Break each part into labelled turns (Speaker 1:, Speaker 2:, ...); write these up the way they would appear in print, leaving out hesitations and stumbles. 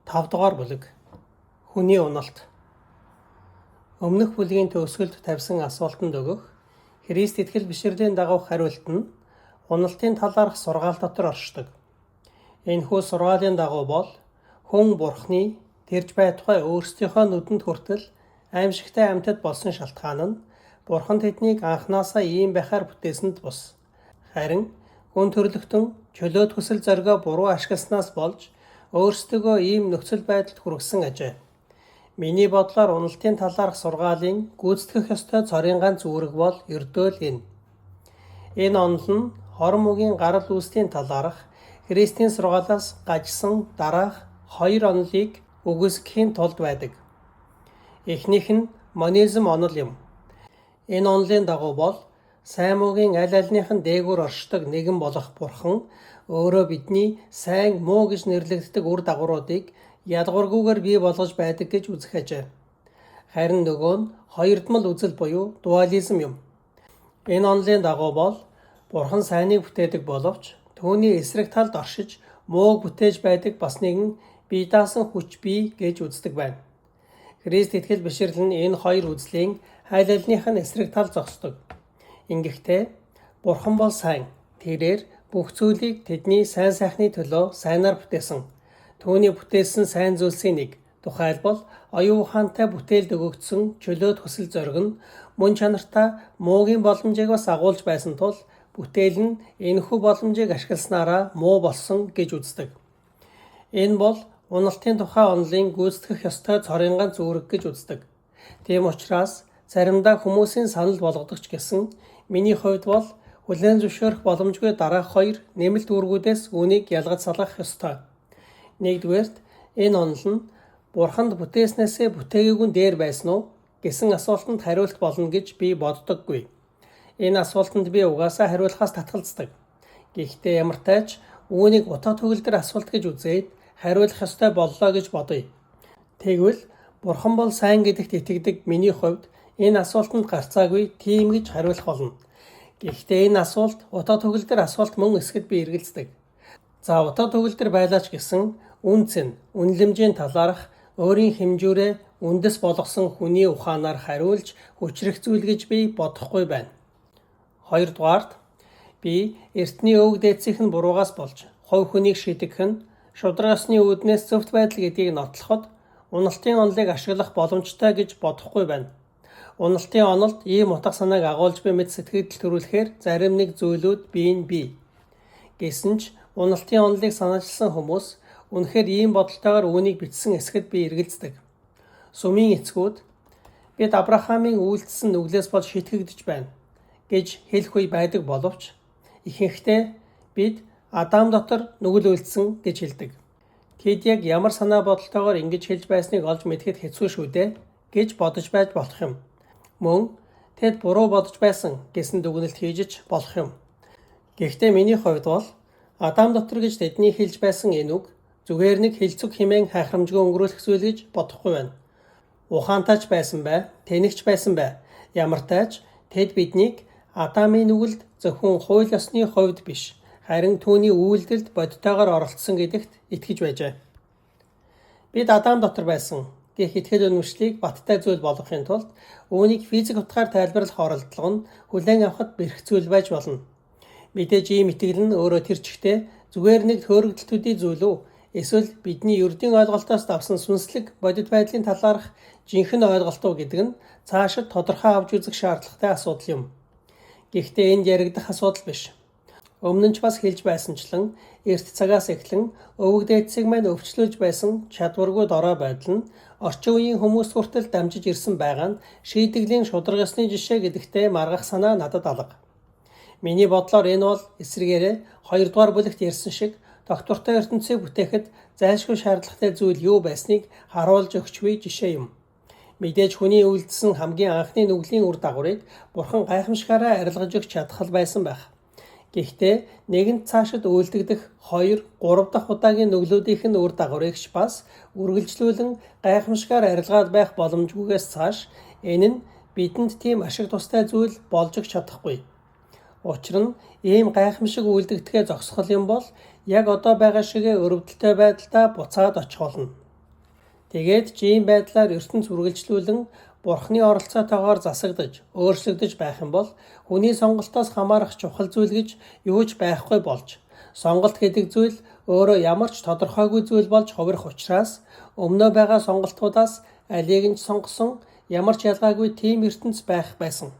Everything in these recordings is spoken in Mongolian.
Speaker 1: 5 дугаар бүлэг. Хүний уналт. Өмнөх бүлгийн төгсгөлд тавьсан асуултанд өгөх Христ итгэл биширлийн дагуух хариулт нь уналтын талаарх сургаал дотор оршдог. Энэхүү сургаалын дагуу бол хүн Бурхны тэрж бай тухай өөрсдийнхөө нүдэнд хүртэл аимшигтай амьтад болсон шалтгаан нь Бурхан тэднийг анхнаасаа ийм байхаар бүтээсэнд бус. Харин хүн төрлөختөн чөлөөт хүсэл зоригоо буруу ашигласнаас болж өөрсдөө ийм нөхцөл байдалд хүргэсэн ажээ. Миний бодлоор уналтын талаарх сургаалын гүйцэтгэх ёстой цорын ганц үүрэг бол ердөөл энэ. Энэ онол нь хором үгийн гарал үүслийн талаарх Христийн сургаалаас гажсан дараах 2 онолыг үгүйсгэхийн тулд байдаг. Эхнийх нь монизм онол юм. Энэ онолын дагуу бол сайн муугийн аль альнийхэн дээгүүр оршдог нэгэн болох Бурхан өөрөө бидний сайн муу гэж нэрлэгддэг үр дагавруудыг ядгуургүйгээр бий болгож байдаг гэж үзэх ажээ. Харин нөгөө нь хоёрдмол үзэл буюу дуализм юм. Энэ онолын дагуу бол Бурхан сайныг бүтээдэг боловч түүний эсрэг талд оршиж мууг бүтээж байдаг бас нэгэн бие даасан хүч бий гэж үздэг байна. Христ итгэл бишрэл нь энэ хоёр үзлийн аль альнийх нь эсрэг тал зогсдог. Ингэхдээ Бурхан бол сайн. Тэрээр бүх зүйлийг тэдний сайн сайхны төлөө сайнаар бүтээсэн. Түүний бүтээсэн сайн зүйлсийн нэг тухайлбал оюун ухаантай бүтээлд өгөгдсөн чөлөөт хүсэл зориг нь мөн чанартай муугийн боломжийг бас агуулж байсан тул бүтээл нь энэхүү боломжийг ашигласнараа муу болсон гэж үздэг. Энэ бол уналтын тухай онолын гүйцэтгэх ёстой цорын ганц үүрэг гэж үздэг. Тийм учраас заримдаа хүмүүсийн санал болгодогч гэсэн миний хувьд бол хүлээн зөвшөөрөх боломжгүй дараах 2 нэмэлт үүргүүдээс үүнийг ялгаж салгах ёстой. Нэгдүгээрт энэ онол нь Бурханд бүтээснээсээ бүтээгээгүй дээр байсан уу гэсэн асуултанд хариулт болно гэж би боддоггүй. Энэ асуултанд би угаасаа хариулахаас татгалздаг. Гэхдээ ямар тач үүнийг утга төгөлдөр асуулт гэж үзээд хариулах ёстой боллоо гэж бодъё. Тэгвэл Бурхан бол сайн гэдэгт итгэдэг миний хувьд энэ асуултанд гарцаагүй тийм гэж хариулах болно. Гэхдээ энэ асуулт утга төгөлдөр асуулт мөн эсэхэд би эргэлздэг. За утга төгөлдөр байлаач гэсэн үнц нь үнэлэмжийн талаарх өөрийн хэмжүүрээ үндэс болгосон хүний ухаанаар хариулж хүчрэх зүйл гэж би бодохгүй байна. Хоёрдугаарт би эртний өвөг дээдсийнх нь буруугаас болж хувь хүнийг шийдэх нь шударгасны үүднээс зөвхт байдал гэдгийг нотлоход уналтын онолыг ашиглах боломжтой гэж бодохгүй байна. Уналтын онолд ийм утга санааг агуулж буй мэт сэтгэл төрүүлэхээр зарим нэг зүйлүүд бий. Гэсэн ч уналтын онолыг санаачилсан хүмүүс үнэхээр ийм бодолтойгоор үүнийг бичсэн эсэхэд би эргэлздэг. Сүмийн эцгүүд бид Авраамийн үйлдэлсэн нүглээс бол шитгэгдэж байна гэж хэлэх үе байдаг боловч ихэнхдээ бид Адам дотор нүгэл үйлдсэн гэж хэлдэг. Тэд яг ямар санаа бодолтойгоор ингэж хэлж байсныг олж мэдэхэд хэцүү шүү дээ гэж бодож байж болох юм. Мөн тэд буруу бодож байсан гэсэн дүгнэлт хийж болох юм. Гэхдээ миний хувьд бол Адам дотор гэж тэдний хэлж байсан энэ үг зүгээр нэг хэлцэг хэмээн хайхрамжгүй өнгөрүүлэх зүйл гэж бодохгүй байна. Ухаантайч байсан бай, тэнэгч байсан бай. Ямар тач тэд биднийг Адамын нүгэлд зөвхөн хууль ёсны хувьд биш, харин түүний үйлдэлд бодтойгоор оролцсон гэдэгт итгэж байжээ. Бид Адам дотор байсан гэх итгэл үнэмшлийг баттай зүйл болгохын тулд үүнийг физик утгаар тайлбарлах оролдлого нь хүлээн авахд бэрх зүйл байж болно. Мэдээж ийм итгэл нь өөрөө тэр чигтээ зүгээр нэг төөрөгдөл төдий зүйл үү? Эсвэл бидний ердийн ойлголтоос давсан сүнслэг бодит байдлын талаарх жинхэнэ ойлголт уу гэдэг нь цаашид тодорхой авч үзэх шаардлагатай асуудал юм. Гэхдээ энд яригдах асуудал биш. Өмнө нь ч бас хэлж байсанчлан эрт цагаас эхлэн өвөг дээдсийг мань өвчлүүлж байсан чадваргүй дорой байдал нь орчин үеийн хүмүүс хүртэл дамжиж ирсэн байгаа нь шийдэглийн шударгасны жишээ гэдэгтээ маргах санаа надад алга. Миний бодлоор энэ бол эсрэгээрээ 2 дугаар бүлэгт ярьсан шиг доктортой ертөнцийг бүтээхэд зайлшгүй шаардлагатай зүйл юу байсныг харуулж өгч буй жишээ юм. Мэдээж хүний үйлдэлсэн хамгийн анхны нүглийн үр дагаврыг Бурхан гайхамшигаараа арилгаж өгч чадхал байсан байх. Гэхдээ нэгэнт цаашид үйлдэгдэх 2, 3 дахь удаагийн нүглүүдийнх нь үр дагаврыгч бас үргэлжлүүлэн гайхамшигаар арилгаад байх боломжгүйгээс цааш энэ нь бидэнд тийм ашиг тустай зүйл болж өгч чадахгүй. Учир нь ийм гайхамшиг үйлдэгдэхээ зогсгол юм бол яг одоо байгаа шигээ өрөвдөлтэй байдлаа буцаад очих болно. Тэгээд жийн байдлаар ертөнц үргэлжлүүлэн Бурхны оролцоотойгоор засагдаж, өөрчлөгдөж байх юм бол хүний сонголтоос хамаарах чухал зүйл гэж юу ч байхгүй болж, сонголт гэдэг зүйл өөрөө ямар ч тодорхойгүй зүйл болж хувирах учраас өмнөө байгаа сонголтуудаас алийг нь сонгосон ямар ч ялгаагүй тийм ертөнц байх байсан.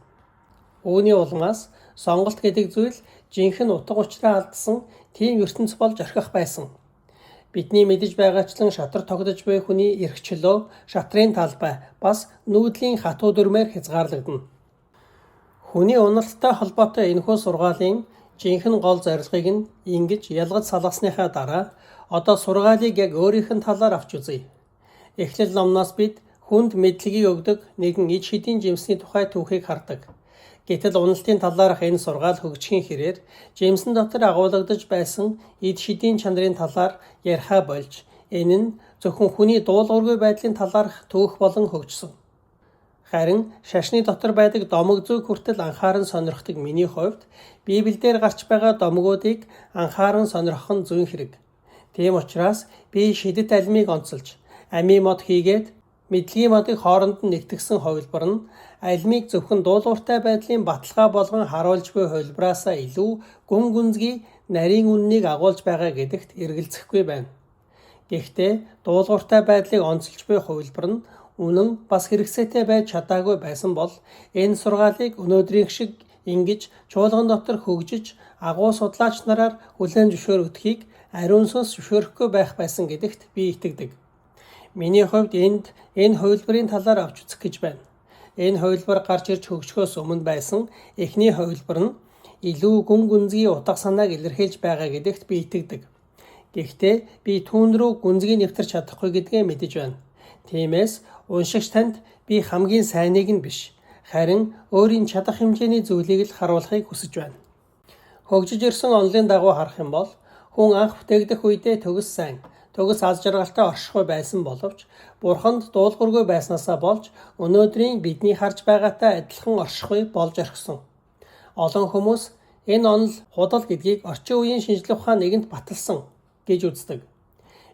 Speaker 1: Үүний улмаас сонголт гэдэг зүйл жинхэнэ утга учираа алдсан тийм ертөнц болж орхих байсан. Бидний мэдэж байгаачлан шатар тогтож буй хүний эрх чөлөө, шатрын талбай бас нүүдлийн хатуу дүрмээр хязгаарлагдана. Хүний уналттай холбоотой энэхүү сургаалын жинхэнэ гол зорилгыг нь ингэж ялгаж салгасныхаа дараа одоо сургаалыг яг өөрийнх нь талаар авч үзье. Эхлэл номноос бид хүнд мэдлэгийг өгдөг нэгэн ид шидийн жимсний тухай түүхийг хардаг. Гэтэл уналтын талаарх энэ сургаал хөгжихийн хэрээр жимсэн дотор агуулгадж байсан ид шидийн чанарын талаар ярихаа болж энэ нь зөвхөн хүний дуулуургүй байдлын талаарх түүх болон хөгжсөн. Харин шашны дотор байдаг домог зүг хүртэл анхааран сонирхдаг миний хувьд Библиэлд гарч байгаа домгуудыг анхааран сонирхох нь зүйн хэрэг. Тийм учраас би шидэт алимыг онцолж, амийн мод хийгээд мэдлэгийн модыг хооронд нь нэгтгсэн хувилбар нь алимыг зөвхөн дуулууртай байдлын баталгаа болгон харуулж буй хувилбараасаа илүү гүн гүнзгий нарийн үннийг агуулж байгаа гэдэгт эргэлзэхгүй байна. Гэхдээ дуулууртай байдлыг онцолж буй хувилбар нь үнэн бас хэрэгцээтэй байж чадаагүй байсан бол энэ сургаалыг өнөөдрийн шиг ингэж чуулган дотор хөгжиж агуу судлаач нараар хүлээн зөвшөөрөгдөхийг ариун сүнс зөвшөөрөхгүй байх байсан гэдэгт би итгэдэг. Миний хувьд энэ хувилбарын талаар авч үзэх гэж байна. Энэ хувилбар гарч ирж хөгжихөөс өмнө байсан эхний хувилбар нь илүү гүн гүнзгий утга санааг илэрхийлж байгаа гэдэгт би итгэдэг. Гэхдээ би түүн рүү гүнзгий нэвтэрч чадахгүй гэдгээ мэдэж байна. Тиймээс уншигч танд би хамгийн сайныг нь биш, харин өөрийн чадах хэмжээний зүйлийг л харуулахыг хүсэж байна. Хөгжиж ирсэн онолын дагуу харах юм бол хүн анх бүтээгдэх үедээ төгс сайн, төгс аз жаргалтай оршихуй байсан боловч Бурханд дуулуургүй байснаасаа болж өнөөдрийн бидний харж байгаатай адилхан оршихуй болж орхисон. Олон хүмүүс энэ онол худал гэдгийг орчин үеийн шинжлэх ухаан нэгэнт баталсан гэж үздэг.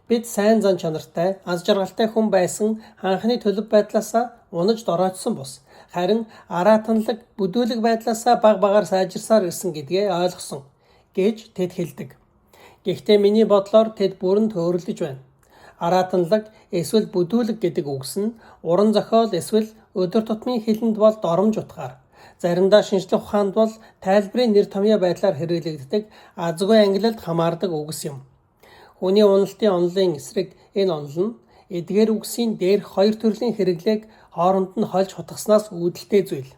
Speaker 1: Бид сайн зан чанартай, аз жаргалтай хүн байсан анхны төлөв байдлаасаа унаж дороотсон бус. Харин араатанлаг, бүдүүлэг байдлаасаа баг багаар сайжирсаар ирсэн гэдгээ ойлгосон гэж тэд хэлдэг. Гэхдээ миний бодлоор тэд бүрэн төөрөлдөж байна. Араатанлаг эсвэл бүдүүлэг гэдэг үгс нь уран зохиол эсвэл өдөр тутмын хэлэнд бол доромж утгаар, заримдаа шинжлэх ухаанд бол тайлбарын нэр томьёо байдлаар хэрэглэгддэг азгүй ангилалд хамаардаг үгс юм. Хүний уналтын онолын эсрэг энэ онол нь эдгээр үгсийн дээрх хоёр төрлийн хэрэглээг хооронд нь хольж хутгаснаас үүдэлтэй зүйл.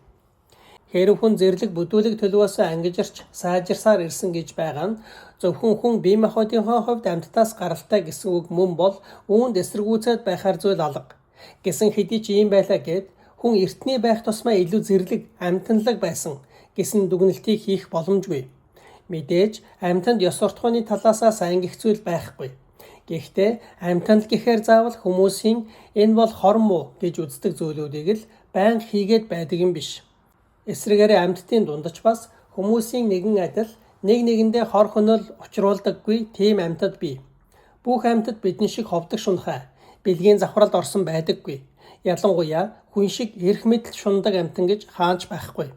Speaker 1: Хэрэв хүн зэрлэг бүдүүлэг төлөвөөс ангижирч сайжирсаар ирсэн гэж байгаа нь зөвхөн хүн бие махбодынхоо хувьд амьтдаас гаралтай гэсэн үг мөн бол үүнд эсэргүүцээд байхаар зүйл алга. Гэсэн хэдий ч ийм байлаа гэд хүн эртний байх тусмаа илүү зэрлэг, амьтанлаг байсан гэсэн дүгнэлтийг хийх боломжгүй. Мэдээж амьтанд ёс суртахууны талаасаа сайн гэх зүйл байхгүй. Гэхдээ амьтанд гэхээр заавал хүмүүсийн энэ бол хор муу гэж үздэг зүйлүүдийг л байнга хийгээд байдаг юм биш. Эсвэргээр амьтдын дундаж бас хүмүүсийн нэгэн адил нэг нэгэндээ хор хөнөөл учруулдаггүй тийм амьтад бий. Бүх амьтад бидний шиг ховдог шунхай, бэлгийн завхралд орсон байдаггүй. Ялангуяа хүн шиг эрх мэдэл шундаг амьтан гэж хаанч байхгүй.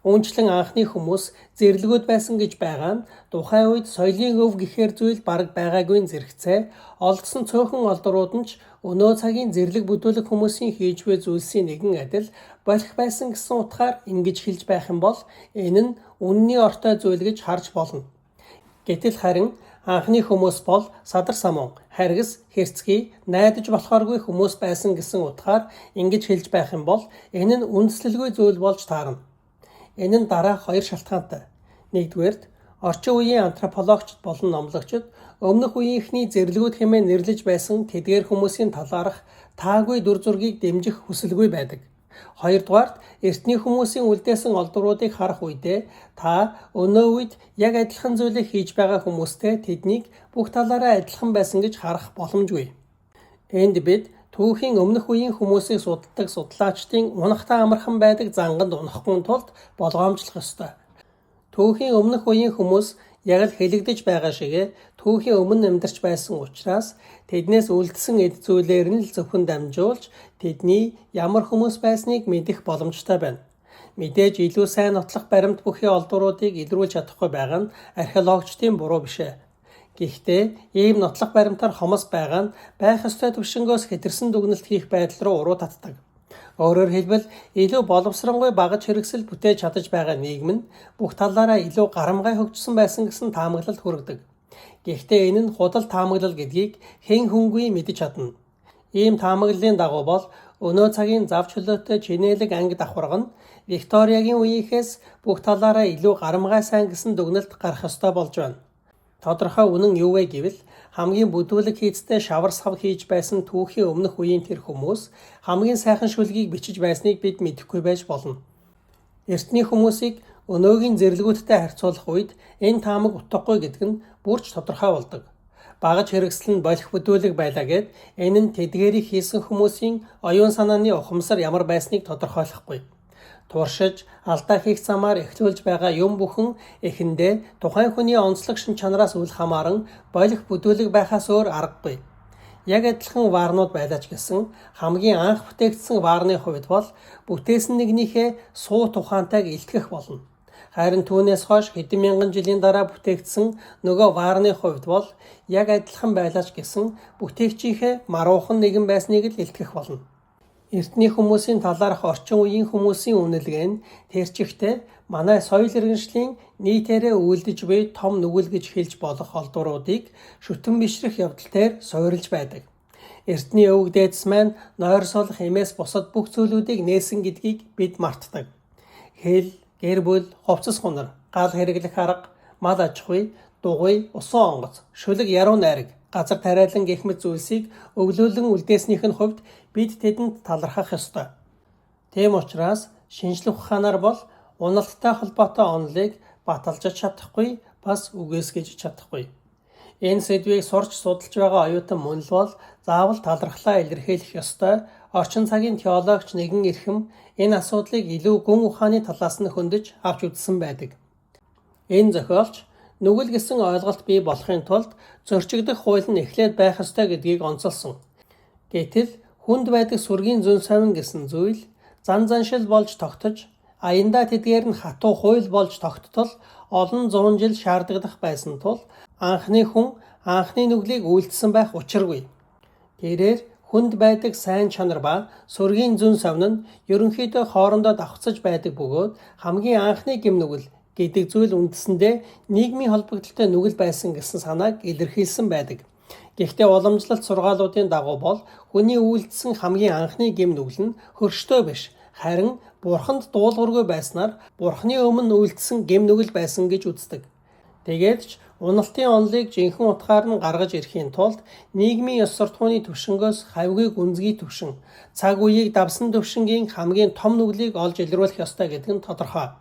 Speaker 1: Үүнчлэн анхны хүмүүс зэрлэгүүд байсан гэж байгаа нь тухайн үед соёлын өв гэхээр зүйл бараг байгаагүй зэрэгцээ олдсон цөөхөн олдрууд нь ч өнөө цагийн зэрлэг бүдүүлэг хүмүүсийн хийж буй зүйлсийн нэгэн адил болох байсан гэсэн утгаар ингэж хэлж байх юм бол энэ нь үнний ортой зүйл гэж харж болно. Гэтэл харин анхны хүмүүс бол садар самун, харгас, хэрцгий, найдаж болохооргүй хүмүүс байсан гэсэн утгаар ингэж хэлж байх юм бол энэ нь үндэслэлгүй зүйл болж таарна. Энэ нь дараах хоёр шалтгаантай. Нэгдүгээрт орчин үеийн антропологчид болон номлогчид өмнөх үеийнхний зэрлэгүүд хэмээн нэрлэж байсан тэдгээр хүмүүсийн талаарх таагүй дүр зургийг дэмжих хүсэлгүй байдаг. Хоёрдугаарт эртний хүмүүсийн үлдээсэн олдруудыг харах үедээ та өнөө үед яг адилхан зүйлийг хийж байгаа хүмүүстэй тэднийг бүх талаараа адилхан байсан гэж харах боломжгүй. Энд бид түүхийн өмнөх үеийн хүмүүсийг судалдаг судлаачдын унахтаа амархан байдаг занганд унахгүй тулд болгоомжлох ёстой. Түүхийн өмнөх үеийн хүмүүс Яг л хэлэгдэж байгаа шигэ түүхийн өмнө амьдарч байсан учраас тэднээс үлдсэн эд зүйлээр нь л зөвхөн дамжуулж тэдний ямар хүмүүс байсныг мэдэх боломжтой байна. Мэдээж илүү сайн нотлох баримт бүхий олдуруудыг илрүүлж чадахгүй байгаа нь археологчдын буруу биш ээ. Гэхдээ ийм нотлох баримтаар хомос байгаа нь байх ёстой төвшнгөөс хэтэрсэн дүгнэлт хийх байдал руу уруу татдаг. Өөрөөр хэлбэл илүү боловсронгуй багаж хэрэгсэл бүтээж чадаж байгаа нийгэм нь бүх талаараа илүү гарамгай хөгжсөн байсан гэсэн таамаглалд хүргэдэг. Гэхдээ энэ нь худал таамаглал гэдгийг хэн хүнгүй мэдэж чадна. Ийм таамаглалын дагуу бол өнөө цагийн зав чөлөөтэй чинээлэг анги давхарга нь Викториягийн үеийнхээс бүх талаараа илүү гарамгай сайн гэсэн дүгнэлт гарах ёстой болж байна. Тодорхой үнэн юу вэ гэвэл хамгийн бүдүүлэг хийцтэй шавар сав хийж байсан түүхийн өмнөх үеийн тэр хүмүүс хамгийн сайхан шүлгийг бичиж байсныг бид мэдэхгүй байж болно. Эртний хүмүүсийг өнөөгийн зэрлэгүүдтэй харьцуулах үед энэ таамаг утгагүй гэдэг нь бүрч тодорхой болдог. Багаж хэрэгсэл нь болох бүдүүлэг байлаа гэд энэ нь тэдгээрийг хийсэн хүмүүсийн оюун санааны ухамсар ямар байсныг тодорхойлохгүй. Туршиж, алдаа хийх замаар эхлүүлж байгаа юм бүхэн эхэндээ тухайн хүний онцлог шин чанараас үл хамааран болох бүдүүлэг байхаас өөр аргагүй. Яг адилхан ваарнууд байлаач гэсэн хамгийн анх бүтээгдсэн ваарны хувьд бол бүтээсэн нэгнийхээ суу тухаантайг илтгэх болно. Харин түүнээс хойш хэдэн мянган жилийн дараа бүтээгдсэн нөгөө ваарны хувьд бол яг адилхан байлаач гэсэн бүтээгчийнхээ маруухан нэгэн байсныг л илтгэх болно. Эртний хүмүүсийн талаарх орчин үеийн хүмүүсийн үнэлгээ нь тэрчигтээ манай соёл иргэншлийн нийтээрээ үйлдэж буй том нүгэл гэж хэлж болох олдуруудыг шүтэн бишрэх явдал дээр суурилж байдаг. Эртний өвөг дээдс маань нойр солих эмээс бусад бүх зүйлүүдийг нээсэн гэдгийг бид мартдаг. Хэл, гэр бүл, хувцас хунар, гал хэрэглэх арга, мал аж ахуй, дугуй, усан онгоц, шүлэг яруу найраг, газар тариалан гэх мэт зүйлсийг өглөөлөн үлдээснийх нь хувьд бид тэдэнд талархах ёстой. Тийм учраас шинжлэх ухаанаар бол уналттай холбоотой онолыг баталж чадахгүй, бас үгээсгэж чадахгүй. Энэ сэдвийг сурч судалж байгаа оюутан мөн л бол заавал талархлаа илэрхийлэх ёстой. Орчин цагийн теологч нэгэн эрхэм энэ асуудлыг илүү гүн ухааны талаас нь хөндөж авч үзсэн байдаг. Энэ зохиолч нүгэл гэсэн ойлголт бий болохын тулд зөрчигдөх хууль нь эхлээд байх ёстой гэдгийг онцолсон. Гэтэл хүнд байдаг сүргийн зүүн совин гэсэн зүйл зан заншил болж тогтож, аяндаа тэдгээр нь хатуу хууль болж тогттол олон зуун жил шаардагдах байсан тул анхны хүн анхны нүглийг үйлдсэн байх учиргүй. Тэрээр хүнд байдаг сайн чанар ба сүргийн зүүн совин нь ерөнхийдөө хоорондоо давхцаж байдаг бөгөөд хамгийн анхны гэм нүгэл гэдэг зүйл үндэсэндээ нийгмийн холбогдолтой нүгэл байсан гэсэн санааг илэрхийлсэн байдаг. Гэхдээ уламжлалт сургаалуудын дагуу бол хүний үйлдсэн хамгийн анхны гэм нүгэл нь хөрштэй биш, харин бурханд дуулуургүй байснаар бурханы өмнө үйлдсэн гэм нүгэл байсан гэж үздэг. Тэгээд ч уналтын онолыг жинхэнэ утгаар нь гаргаж ирэхийн тулд нийгмийн ёс суртахууны төвшнгөөс хавьгүй гүнзгий төвшин, цаг үеийг давсан төвшингийн хамгийн том нүглийг олж илрүүлэх ёстой гэдэг нь тодорхой.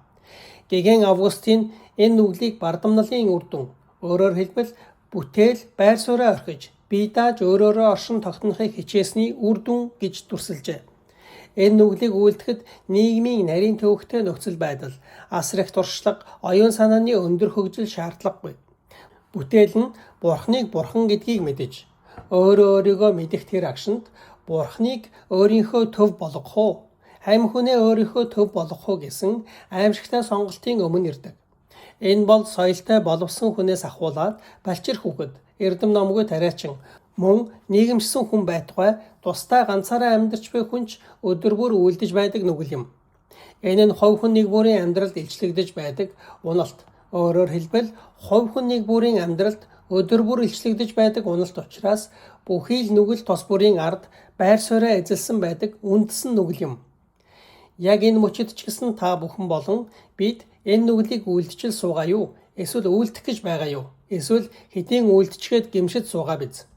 Speaker 1: Гэгэн Августин энэ нүглийг бардамналын үр дүн, өөрөөр хэлбэл бүтээл байр сууриа орхиж, бие дааж өөрөөрөө оршин тогтнохыг хичээсний үр дүн гэж дүрсэлжээ. Энэ нүглийг үйлдэхэд нийгмийн нарийн төвөгтэй нөхцөл байдал, асар их туршлага, оюун санааны өндөр хөгжил шаардлагагүй. Бүтээл нь бурхныг бурхан гэдгийг мэдэж, өөрийгөө мэдэх тэр агшинд бурхныг өөрийнхөө төв болгох уу, амь хүнээ өөрийнхөө төв болгох уу гэсэн аимшигтай сонголтын өмнө ирдэг. Энэ бол соёлтой боловсон хүнээс ахуулаад балчир хүүхэд, эрдэм номгүй тариачин, мөн нийгэмшсэн хүн байтугай тусдаа ганцаараа амьдарч буй хүнч өдөр бүр үйлдэж байдаг нүгэл юм. Энэ нь хувь хүн нэг бүрийн амьдралд илчлэгдэж байдаг уналт. Өөрөөр хэлбэл хувь хүн нэг бүрийн амьдралд өдөр бүр илчлэгдэж байдаг уналт учраас бүхий л нүгэл тус бүрийн ард байр сууриа эзэлсэн байдаг үндэсэн нүгэл юм. Яг энэ мөчид ч гэсэн та бүхэн болон бид энэ нүглийг үйлдчил суугаа юу? Эсвэл үйлдэх гэж байгаа юу? Эсвэл хэдийн үйлдчихэд гэмшиж суугаа биз?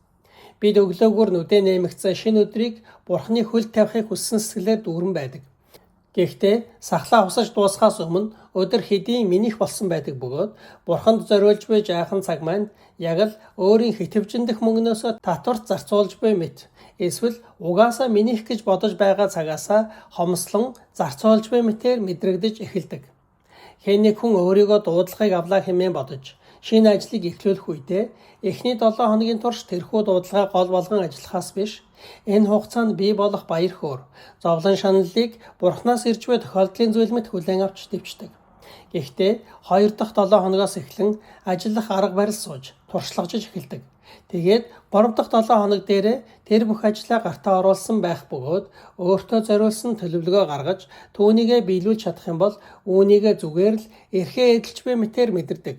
Speaker 1: Бид өглөөгөр нүдэ нэмэгцэн шинэ өдрийг бурхны хөл тавихыг хүссэн сэтгэлээр дүүрэн байдаг. Гэхдээ сахлаа хусаж дуусахаас өмнө өдөр хэдийн минийх болсон байдаг бөгөөд бурханд зориулж буй жаахан цаг маань яг л өөрийн хитвжиндэх мөнгнөөсөө татварт зарцуулж буй мэт. Эсвэл угаасаа минийх гэж бодож байгаа цагаасаа хомслон зарцуулж буй мэтээр мэдрэгдэж эхэлдэг. Хэн нэг хүн өөрийгөө дуудлагыг авлаа хэмээн бодож, Шинэ ажлыг эхлүүлэх үедээ эхний 7 хоногийн турш тэрхүү дуудлага гол болгон ажиллахаас биш, энэ хугацаанд бий болох баяр хөөр, зовлон шаналлыг Бурханаас ирж буй тохиолдлын зүйл мэт хүлээн авч дэвчдэг. Гэхдээ 2 дахь 7 хоногоос эхлэн ажиллах арга барил сууж, туршлагажиж эхэлдэг. Тэгээд 3 дахь 7 хоног дээрээ тэр бүх ажлаа гартаа оруулсан байх бөгөөд өөртөө зориулсан төлөвлөгөө гаргаж түүнийгээ биелүүлж чадах юм бол үүнийгээ зүгээр л эрхээ эдэлж буй мэтээр мэдэрдэг.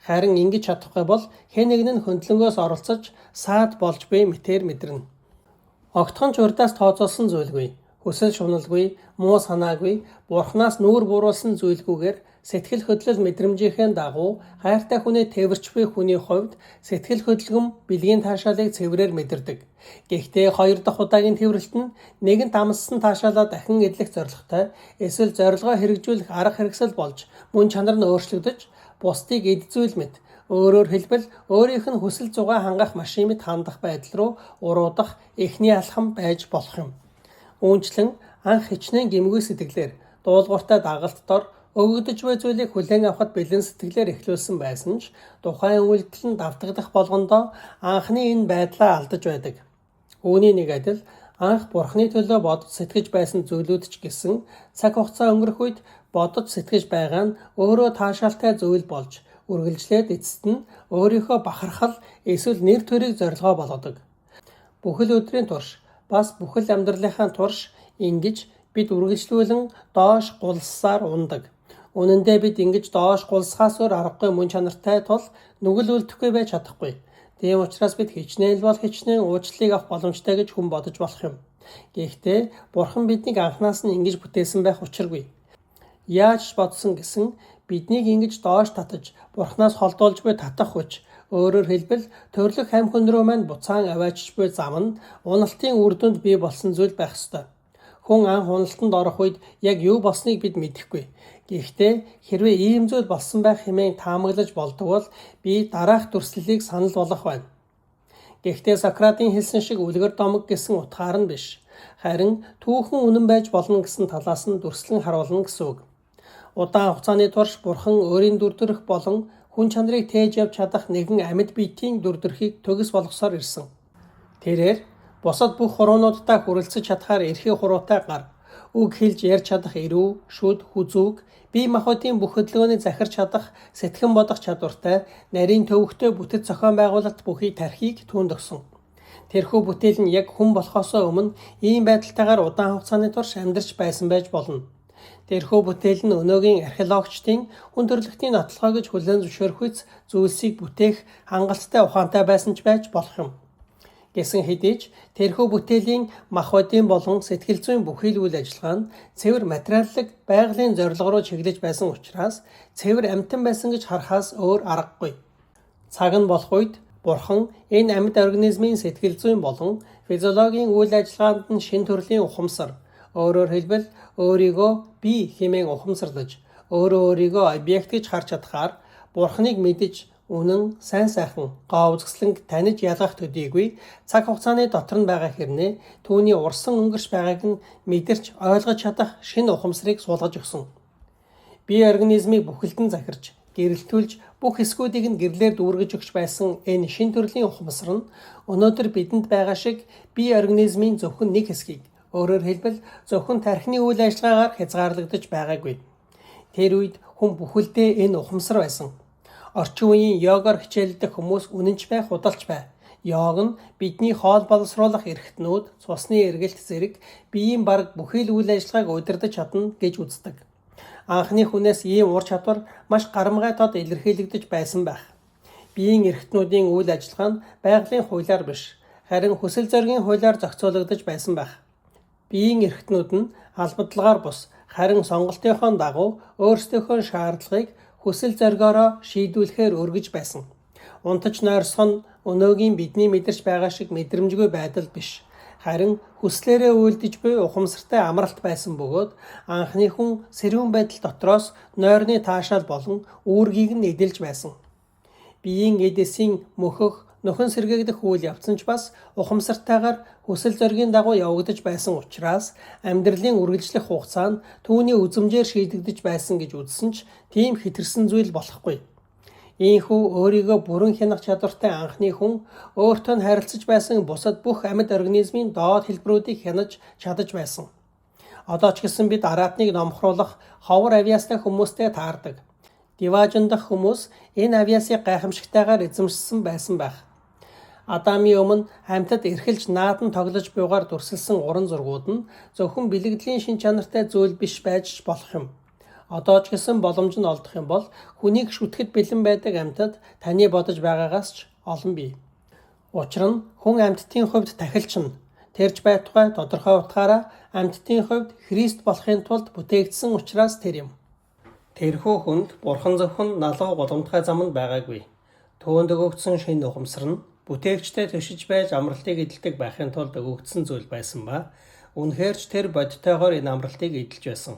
Speaker 1: Харин ингэж чадахгүй бол хэн нэгэн нь хөндлөнгөөс оролцож саад болж буй мэтээр мэдэрнэ. Огтхон ч урдаас тооцоолсон зүйлгүй, хүсэл шуналгүй, муу санаагүй, Бурханаас нүүр буруулсан зүйлгүйгээр сэтгэл хөдлөл мэдрэмжийнхээ дагуу хайртай хүнээ тээвэрч буй хүний хувьд сэтгэл хөдлөм бэлгийн таашаалыг цэврээр мэдэрдэг. Гэхдээ 2 дахь удаагийн тээвэрлэлт нь нэгэнт амссан таашаалаа дахин эдлэх зорилготой, эсвэл зорилгоо хэрэгжүүлэх арга хэрэгсэл болж мөн чанар нь өөрчлөгдөж, бусдыг эд зүйл мэт, өөрөөр хэлбэл өөрийнх нь хүсэл зугаа хангах машин мэт хандах байдал руу уруудах эхний алхам байж болох юм. Үүнчлэн анх хичнээн гэмгүй сэтгэлээр, дуулууртай дагалттор өгөгдөж буй зүйлийг хүлээн авахд бэлэн сэтгэлээр эхлүүлсэн байсан ч тухайн үйлдэл нь давтагдах болгондоо анхны энэ байдлаа алдаж байдаг. Үүний нэг адил анх Бурханы төлөө бодож сэтгэж байсан зүйлүүд ч гэсэн цаг хугацаа өнгөрөх үед бодож сэтгэж байгаа нь өөрөө таашаалтай зүйл болж үргэлжлээд эцэст нь өөрийнхөө бахархал эсвэл нэр төрийг зорилгоо болгодог. Бүхэл өдрийн турш бас бүхэл амьдралынхаа турш ингэж бид үргэлжлүүлэн доош гулсаар ундаг. Үнэн дээр бид ингэж доош гулсахаас өөр аргагүй мөн чанартай тул нүгэл үлдэхгүй байж чадахгүй. Тийм учраас бид хичнээн уучлалыг авах боломжтой гэж хүн бодож болох юм. Гэхдээ Бурхан биднийг анханаас нь ингэж бүтээсэн байх учиргүй. Яаж ч бодсон гэсэн биднийг ингэж доош татаж Бурханаас холдуулж буй татах хүч, өөрөөр хэлбэл төрлөх хамь хүн рүү маань буцаан аваачиж буй зам нь уналтын үр дүнд бий болсон зүйл байх ёстой. Хүн анх уналтанд орох үед яг юу болсныг бид мэдэхгүй. Гэхдээ хэрвээ ийм зүйл болсон байх хэмээн таамаглаж болдог бол би дараах дүрслэлийг санал болгох байна. Гэхдээ Сократын хэлсэн шиг үлгэр домог гэсэн утгаар нь биш. Харин түүхэн үнэн байж болно гэсэн талаас нь дүрслэн харуулна гэсэн үг. Удаан хугацааны турш Бурхан өөрийн дүрдэрх болон хүн чанарыг тээж явж чадах нэгэн амьд биетийн дүрдэрхийг төгс болгосоор ирсэн. Тэрээр бусад бүх хуруунуудтай хүрэлцэж чадхаар эрхий хуруутай гар, үг хэлж ярьж чадах эрүү, шүд, хүзүүг, бие махбодын бүх хөдөлгөөнийг захирч чадах сэтгэн бодох чадвартай, нарийн төвөгтэй бүтэц зохион байгуулалт бүхий тархийг түүнд өгсөн. Тэрхүү бүтээл нь яг хүн болохоосоо өмнө ийм байдалтайгаар удаан хугацааны турш амьдарч байсан байж болно. Тэрхүү бүтээл нь өнөөгийн археологчдын хүн төрөлхтний нотлохоо гэж хүлээн зөвшөөрөх зүйлсийг бүтээх хангалттай ухаантай байсан ч байж болох юм. Гэсэн хэдий ч тэрхүү бүтээлийн махбодын болон сэтгэл зүйн бүхий л үйл ажиллагаа нь цэвэр материаллык байгалийн зорилго руу чиглэж байсан учраас цэвэр амьтан байсан гэж харахаас өөр аргагүй. Цаг нь болох үед Бурхан энэ амьд организмын сэтгэл зүйн болон физиологийн үйл ажиллагаанд нь шин төрлийн ухамсар, өөрөөр хэлбэл өөрийгөө би хэмээн ухамсарлаж, өөрийгөө объект гэж харж чадхаар Бурханыг мэдэж үнэн, сайн сайхан, гоо үзэсгэлэнг таниж ялгах төдийгүй цаг хугацааны дотор нь байгаа хэрнээ түүний урсан өнгөрч байгааг нь мэдэрч ойлгож чадах шинэ ухамсарыг суулгаж өгсөн. Бие организмыг бүхэлдэн захирч, гэрэлтүүлж бүх хэсгүүдийг нь гэрлээр дүүргэж өгч байсан энэ шин төрлийн ухамсар нь өнөөдөр бидэнд байгаа шиг бие организмын зөвхөн нэг хэсгийг, өөрөөр хэлбэл зөвхөн тархины үйл ажиллагаагаар хязгаарлагдаж байгаагүй. Тэр үед хүн бүхэлдээ энэ ухамсар байсан. Орчин үеийн йогоор хичээлдэг хүмүүс үнэнч бай, худалч бай. Йог нь бидний хоол боловсруулах эрхтнүүд, цусны эргэлт зэрэг биеийн бараг бүхий л үйл ажиллагааг удирдах чадна гэж үздэг. Анхны хүнээс ийм ур чадвар маш гарамгай тод илэрхийлэгдэж байсан байх. Биеийн эрхтнүүдийн үйл ажиллагаа нь байгалийн хуулиар биш, харин хүсэл зоригийн хуулиар зохицуулагдаж байсан байх. Биеийн эрхтнүүд нь албадлагаар бус, харин сонголтынхоо дагуу өөрсдийнхөө шаардлагыг хүсэл зоригоороо шийдвүүлэхээр өргөж байсан. Унтаж нойрсох нь өнөөгийн бидний мэдэрч байгаа шиг мэдрэмжгүй байдал биш. Харин хүслээрээ үйлдэж буй ухамсартай амралт байсан бөгөөд анхны хүн сэрүүн байдал дотроос нойрны таашаал болон үүргийг нь эдэлж байсан. Биеийн эдэсийн мөхөх, нөхөн сэргээгдэх үйл явц нь ч бас ухамсартайгаар хүсэл зоригийн дагуу явагдаж байсан учраас амьдралын үргэлжлэх хугацаа нь түүний үзмжээр шийдэгдэж байсан гэж үзсэн ч тийм хэтэрсэн зүйл болохгүй. Ийхүү өөрийгөө бүрэн хянах чадвартай анхны хүн өөртөө нь харилцаж байсан бусад бүх амьд организмын доод хэлбэрүүдийг хянаж чадаж байсан. Одоо ч гэсэн бид араатныг номхруулах ховор авиастай хүмүүстэй таардаг. Диваажин дахь хүмүүс энэ авиасыг гайхамшигтайгаар эзэмшсэн байсан байх. Адамын өмнө амьтад эрхэлж наадан тоглож буйгаар дүрсэлсэн уран зургууд нь зөвхөн бэлгэдлийн шин чанартай зүйл биш байж болох юм. Одоо ч гэсэн боломж нь олдох юм бол хүнийг шүтгэд бэлэн байдаг амьтад таны бодож байгаагаас ч олон бий. Учир нь хүн амьтдын хувьд тахилч нь тэрж байтугай тодорхой утгаараа амьтдын хувьд Христ болохын тулд бүтээгдсэн учраас тэр юм. Тэрхүү хүнд Бурхан зөвхөн налуу боломжтой замд байгаагүй. Түүнд өгөгдсөн шинэ ухамсар нь бүтээгчтэй төшиж байж амралтыг эдэлдэг байхын тулд өгөгдсөн зүйл байсан ба үнэхээр ч тэр бодтойгоор энэ амралтыг эдэлж байсан.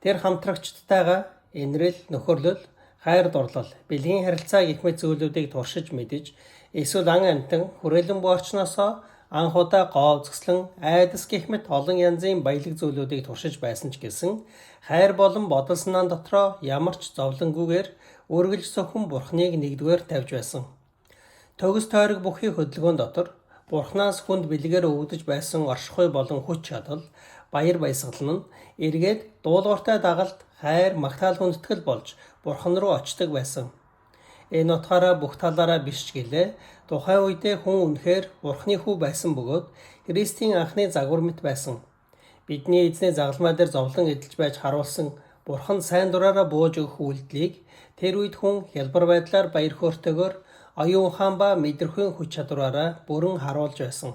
Speaker 1: Тэр хамтрагчдтайгаа инрэл, нөхөрлөл, хайр дурлал, бэлгийн харилцаа гэх мэт зүйлүүдийг туршиж мэдэж, эсвэл ан амьтан хүрээлэн буурчнаасаа анх удаа гоо зөкслөн, айдас гэх мэт олон янзын баялаг зүйлүүдийг туршиж байсан ч гэсэн хайр болон бодол санаан дотроо ямар ч зовлонгүйгээр үргэлж зөвхөн Бурхныг нэгдүгээр тавьж байсан. Төгс тойрог бүхий хөдөлгөөн дотор Бурханаас хүнд бэлгээр өгдөж байсан оршихуй болон хүч чадал, баяр баясгал нь эргээд дуулууртай дагалт, хайр, магтаал хүндэтгэл болж Бурхан руу очдог байсан. Энэ утгаараа бүх талаараа биш ч гэлээ тухайн үедээ хүн үнэхээр Бурханы хүү байсан бөгөөд Христийн анхны загвар мэт байсан. Бидний эзний загалмай дээр зовлон эдэлж байж харуулсан Бурхан сайн дураараа бууж өгөх үйлдэлийг тэр үед хүн хялбар байдлаар баяр хөөртэйгээр оюун ухаан ба мэдрэхүйн хүч чадвараараа бүрэн харуулж байсан.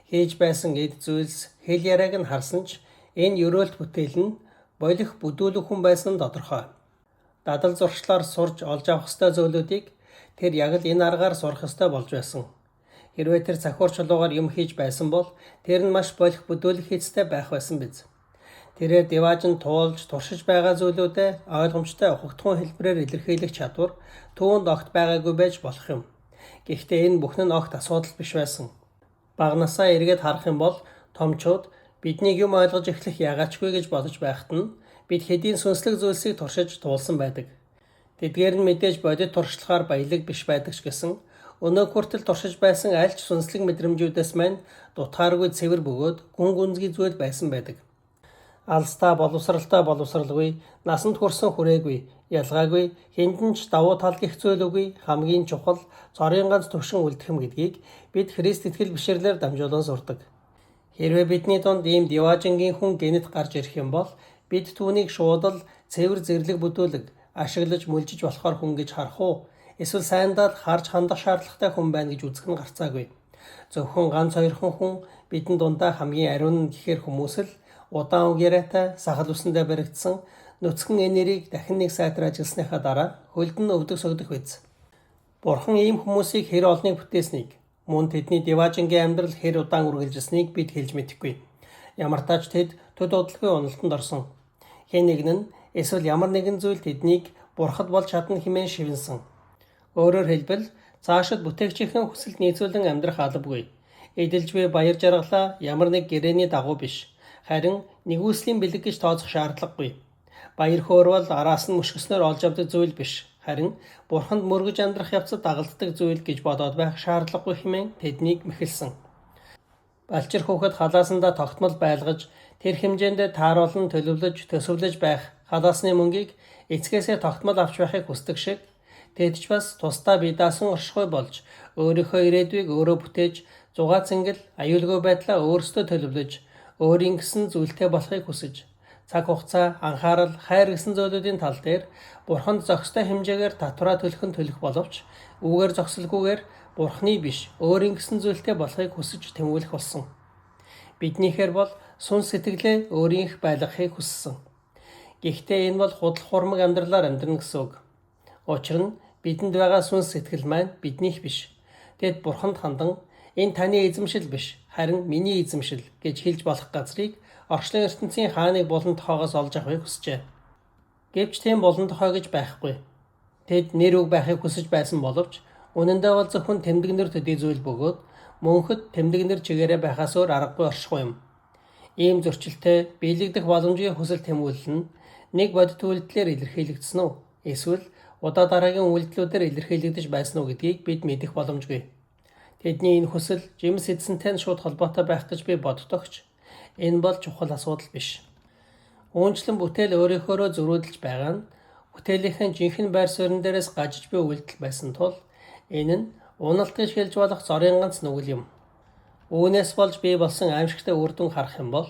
Speaker 1: Хийж байсан эд зүйлс хэл яриаг нь харсан ч энэ ерөөлт бүтээл нь болох бүдүүлэг хүн байсан нь тодорхой. Дадал зуршлаар сурж олж авах ёстой зүйлүүдийг тэр яг л энэ аргаар сурах ёстой болж байсан. Хэрвээ тэр цахиур чулуугаар юм хийж байсан бол тэр нь маш болох бүдүүлэг хийцтэй байх байсан биз. Тэрээр диваажин туулж туршиж байгаа зүйлүүдэд ойлгомжтой ухагтхан хэлбэрээр илэрхийлэх чадвар түүнд огт байгаагүй байж болох юм. Гэхдээ энэ бүхэн нь огт асуудал биш байсан. Багнасаа эргээд харах юм бол томчууд биднийг юм ойлгож эхлэх ягаачгүй гэж бодож байхад нь бид хэдийн сүнслэг зүйлсийг туршиж туулсан байдаг. Тэдгээр нь мэдээж бодит туршлагаар баялаг биш байдаг ч гэсэн өнөө хүртэл туршиж байсан аль ч сүнслэг мэдрэмжүүдээс мань дутхааргүй цэвэр бөгөөд гүн гүнзгий зүйл байсан байдаг. Алстаа боловсралгүй, насанд хүрсэн хүрээгүй, ялгаагүй, хэндэн ч давуу тал гэх зүйл үгүй, хамгийн чухал, цорын ганц төвшин үлдэхэм гэдгийг бид Христ итгэл бишрлэр дамжуулан сурдаг. Хэрвээ бидний дунд ийм диваажингийн хүн гэнэт гарч ирэх юм бол бид түүнийг шуудал цэвэр зэрлэг бүдүүлэг ашиглаж мүлжиж болохоор хүн гэж харах уу? Эсвэл сайндаа харж хандах шаардлагатай хүн байна гэж үзэх нь гарцаагүй. Зөвхөн ганц хоёрхан хүн бидэн дундаа хамгийн ариун гэхээр хүмүүс л удаан үг яриатай, сахал үсэндээ баригдсан, нүцгэн энергийг дахин нэг сайтар ажилласныхаа дараа хөлд нь өвдөг сөгдөх биз. Бурхан ийм хүмүүсийг хэр олныг бүтээснийг, мөн тэдний диваажингийн амьдрал хэр удаан үргэлжилсэнийг бид хэлж мэдэхгүй. Ямар тач тэд төд удалгүй уналтанд орсон. Хэн нэгэн нь эсвэл ямар нэгэн зүйл тэднийг бурхад болж чадна хэмээн шивнэсэн. Өөрөөр хэлбэл цаашид бүтээгчийн хүсэлд нийцүүлэн амьдрах албагүй. Эдэлж буй баяр жаргалаа ямар нэг гэрээний дагуу биш. Харин нэгүслийн бэлэг гэж тооцох шаардлагагүй. Баяр хөөр бол араас нь мөшгөснөөр олж авдаг зүйл биш. Харин Бурханд мөргөж амьдрах явцад дагалддаг зүйл гэж бодоод байх шаардлагагүй хэмээн тэднийг мэхэлсэн. Балчир хүүхэд халаасандаа тогтмол байлгаж тэр хэмжээндээ тааруулан төлөвлөж төсөвлөж байх халаасны мөнгийг эцгээсээ тогтмол авч байхыг хүсдэг шиг тэд ч бас тусдаа бие даасан оршихуй болж өөрийнхөө ирээдүйг өөрөө бүтээж зугаа цэнгэл аюулгүй байдлаа өөрсдөө төлөвлөж өөрийн гэсэн зүйлтэй болохыг хүсэж цаг хугацаа, анхаарал, хайр гэсэн зүйлүүдийн тал дээр Бурханд зохистой хэмжээгээр татвараа төлөх боловч үүгээр зогсолгүйгээр Бурханы биш, өөрийн гэсэн зүйлтэй болохыг хүсэж тэмүүлэх болсон. Биднийхээр бол сүнс сэтгэлээ өөрийнх байлгахыг хүссэн. Гэхдээ энэ бол худал хуурмаг амьдралаар амьдрна гэсэн үг. Учир нь бидэнд байгаа сүнс сэтгэл маань биднийх биш. Тэд Бурханд хандан энэ таны эзэмшил биш, харин миний эзэмшил гэж хэлж болох газрыг орчлон ертөнцийн хааныг булан тохоогоос олж авахыг хүсжээ. Гэвч тийм булан тохой гэж байхгүй. Тэд нэр үг байхыг хүсэж байсан боловч үнэндээ бол зөвхөн тэмдэгнэр төдий зүйл бөгөөд мөнхөд тэмдэгнэр чигээрээ байхаас өөр аргагүй оршихгүй юм. Ийм зөрчилтэй биелэгдэх боломжийн хүсэл тэмүүлэл нь нэг бодит үйлдэлээр илэрхийлэгдсэн үү? Эсвэл удаа дараагийн үйлдэлүүдээр илэрхийлэгдэж байсан уу гэдгийг бид мэдэх боломжгүй. Тэдний энэ хүсэл жимс эзэнтэй шууд холбоотой байх гэж би боддогч энэ бол чухал асуудал биш. Үүнчлэн бүтээл өөрийнхөөрөө зөрүүдэлж байгаа нь бүтээлийнхэн жинхэнэ байр суурин дээрээс гажиж буй үйлдэл байсан тул энэ нь уналт гэж хэлж болох зорын ганц нүгэл юм. Үүнээс болж бий болсон аимшигтай үр дүн харах юм бол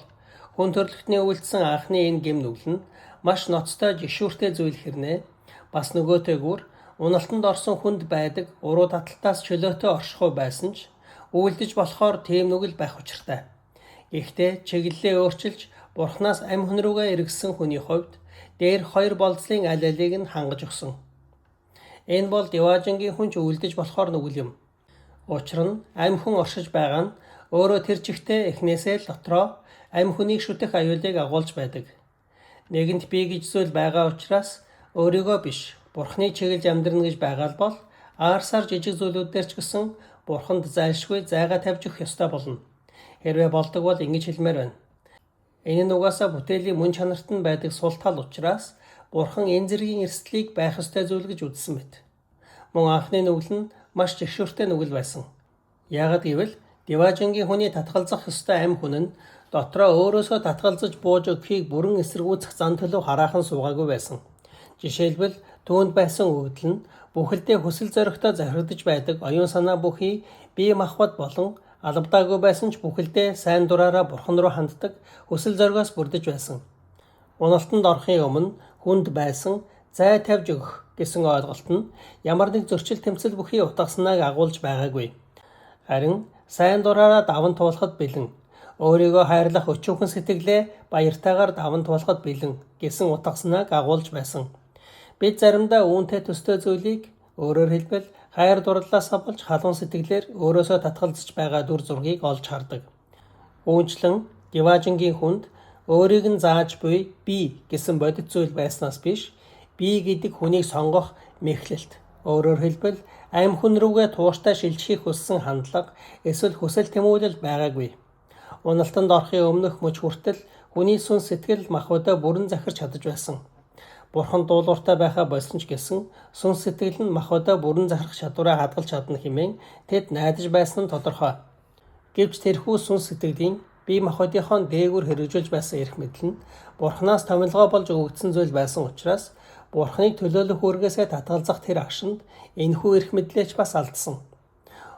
Speaker 1: хүн төрөлхтний үйлдэлсэн анхны энэ гэм нүгэл нь маш ноцтой жигшүүртэй зүйл хэрнээ бас нөгөөтэйгүр уналтанд орсон хүнд байдаг уруу таталтаас чөлөөтэй оршихуй байсан ч үйлдэж болохоор тийм нүгэл байх учиртай. Гэхдээ чиглэлээ өөрчилж Бурханаас амь хүн рүүгээ эргэсэн хүний хувьд дээр хоёр болцлын аль алийг нь хангаж өгсөн. Энэ бол Деважингийн хүнч үйлдэж болохоор нүгэл юм. Учир нь амь хүн оршиж байгаа нь өөрөө тэр чигтээ эхнээсээ л дотроо амь хүнийг шүтэх аюулыг агуулж байдаг. Нэгэнт бий гэж зүйл байгаа учраас өөрийгөө биш Бурханы чиглэж амьдрна гэж байгаа бол аарсаар жижиг зүйлүүдээр ч гэсэн Бурханд зайлшгүй зайгаа тавьж өгөх ёстой болно. Хэрвээ болдог бол ингэж хэлмээр байна. Энэ нь угаасаа бүтээлийн мөн чанарт нь байдаг сул тал учраас Бурхан энэ зэргийн эрсдлийг байх ёстой зүйл гэж үзсэн мэт. Мөн анхны нүгэл нь маш жигшүүртэй нүгэл байсан. Яагад гэвэл Деважингийн хүний татгалзах ёстой амь хүн нь дотроо өөрөөсөө татгалзаж бууж өгөхийг бүрэн эсэргүүцэх зан төлөв хараахан суугаагүй байсан. Жишээлбэл түүнд байсан өгдөл нь бүхэлдээ хүсэл зоригтой захирагдж байдаг оюун санаа бүхий бие махбод болон албадаагүй байсан ч бүхэлдээ сайн дураараа Бурхан руу ханддаг хүсэл зоригоос бүрдэж байсан. Уналтанд орохын өмнө хүнд байсан зай тавьж өгөх гэсэн ойлголт нь ямар нэг зөрчил тэмцэл бүхий утгаснааг агуулж байгаагүй. Харин сайн дураараа даван туулахад бэлэн, өөрийгөө хайрлах өчүүхэн сэтгэлээ баяртайгаар даван туулахад бэлэн гэсэн утгаснааг агуулж байсан. Бид заримдаа үүнтэй төстэй зүйлийг өөрөөр хэлбэл хайр дурлалаасаа болж халуун сэтгэлээр өөрөөсөө татгалзаж байгаа дүр зургийг олж хардаг. Үүнчлэн Деважингийн хүнд өөрийг нь зааж буй би гэсэн бодит зүйл байснаас биш, би гэдэг хүнийг сонгох мэхлэлт. Өөрөөр хэлбэл амь хүн рүүгээ тууштай шилжихийг хүссэн хандлага эсвэл хүсэл тэмүүлэл байгаагүй. Уналтанд орохын өмнөх мөч хүртэл хүний сүнс сэтгэл махбодоо бүрэн захирч чадаж байсан. Бурхан дуулууртай байхаа болсон ч гэсэн сүнс сэтгэл нь махбодоо бүрэн захирах чадвараа хадгалж чадна хэмээн тэд найдаж байсан нь тодорхой. Гэвч тэрхүү сүнс сэтгэлийн бие махбодынхон дээгүүр хэрэгжүүлж байсан эрх мэдэл нь Бурханаас томилгоо болж өгөгдсөн зүйл байсан учраас Бурханыг төлөөлөх үүргээсээ татгалзах тэр агшинд энэхүү эрх мэдлээч бас алдсан.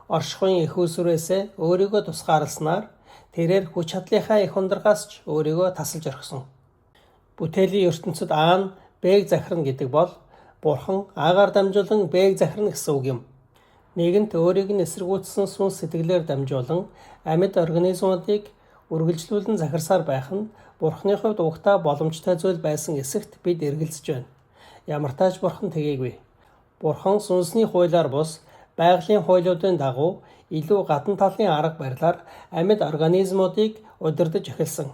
Speaker 1: Оршихуйн их усрээсээ өөрийгөө тусгаарласнаар тэрээр хүч чадлынхаа их ундаргаас ч өөрийгөө тасалж орхисон. Бүтээлийн ертөнцид аан бээг захирна гэдэг бол Бурхан аагаар дамжуулан бээг захирна гэсэн үг юм. Нэгэнт өөрийг нь эсэргүүцсэн сүнс сэтгэлээр дамжуулан амьд организмуудыг үргэлжлүүлэн захирсаар байх нь Бурханы хувьд угтаа боломжтой зүйл байсан эсэгт бид эргэлзэж байна. Ямар тааж Бурхан тэгээгүй. Бурхан сүнсний хуулиар бус байгалийн хуулиудын дагуу илүү гадна талын арга барилаар амьд организмуудыг удирдах эхэлсэн.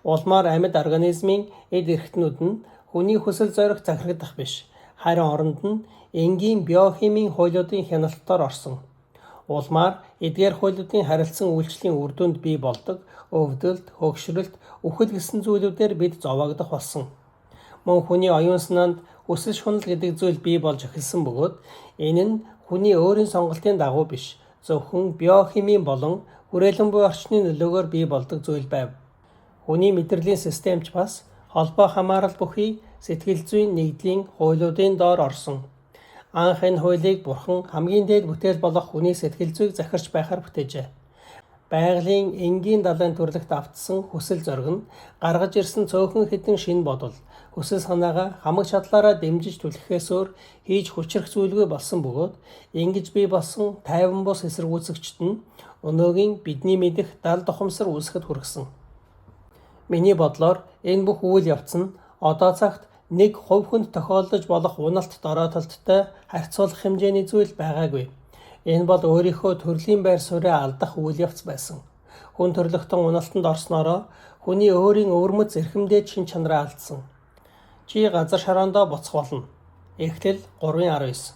Speaker 1: Улмаар амьд организмын эд эрхтнүүд нь хүний хүсэл зориг захирагдах биш, харин оронд нь энгийн биохимийн хуулиудын хяналтаар орсон. Улмаар эдгээр хуулиудын харилцан үйлчлэлийн үр дүнд бий болдог өвдөлт, хөгшрөлт, үхэл гэсэн зүйлүүдээр бид зовоогдох болсон. Мөн хүний оюун санаанд хүсэл шунал гэдэг зүйл бий болж эхэлсэн бөгөөд энэ нь хүний өөрийн сонголтын дагуу биш, зөвхөн биохимийн болон хүрээлэн буй орчны нөлөөгөөр бий болдог зүйл байв. Хүний мэдрэлийн системч бас холбоо хамаарал бүхий сэтгэл зүйн нэгдлийн хуулиудын доор орсон. Анх энэ хуулийг Бурхан хамгийн дээд бүтээл болох хүний сэтгэл зүйг захирч байхаар бүтээжээ. Байгалийн энгийн далайн төрлөخت автсан хүсэл зориг нь гаргаж ирсэн цөөхөн хэдэн шин бодол, хүсэл санаагаа хамаг чадлаараа дэмжиж түлхэхээс өөр хийж хүчрэх зүйлгүй болсон бөгөөд ингэж бий болсон тайван бус эсэргүүцэгчд нь өнөөгийн бидний мэдих дал тухамсар үүсгэхэд хүргэсэн. Миний бодлоор энэ бүх үйл явц нь одоо цагт нэг хувь хүнд тохиолдож болох уналт дороотолттой харьцуулах хэмжээний зүйл байгаагүй. Энэ бол өөрийнхөө төрлийн байр сууриа алдах үйл явц байсан. Хүн төрлөختөн уналтанд орсноороо хүний өөрийн өвөрмөц эрхэмдээд шин чанараа алдсан. Чи газар шароондоо буцах болно. Эхлэл 3:19.